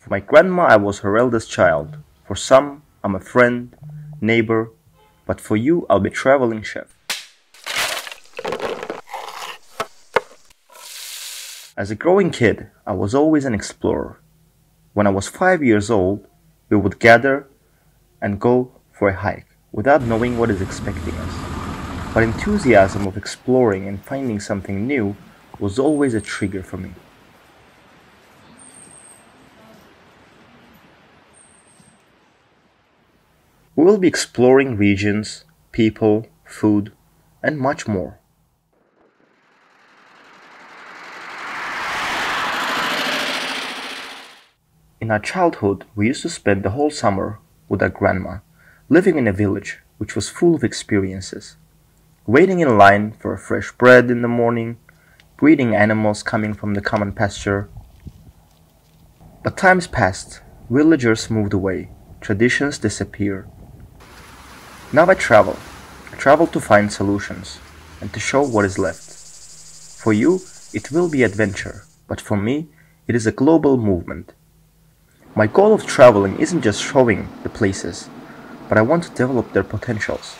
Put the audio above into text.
For my grandma, I was her eldest child. For some, I'm a friend, neighbor, but for you, I'll be traveling chef. As a growing kid, I was always an explorer. When I was 5 years old, we would gather and go for a hike without knowing what is expecting us. But enthusiasm of exploring and finding something new was always a trigger for me. We will be exploring regions, people, food, and much more. In our childhood, we used to spend the whole summer with our grandma, living in a village which was full of experiences. Waiting in line for a fresh bread in the morning, breeding animals coming from the common pasture. But times passed, villagers moved away, traditions disappeared. Now I travel to find solutions and to show what is left. For you, it will be adventure, but for me, it is a global movement. My goal of traveling isn't just showing the places, but I want to develop their potentials.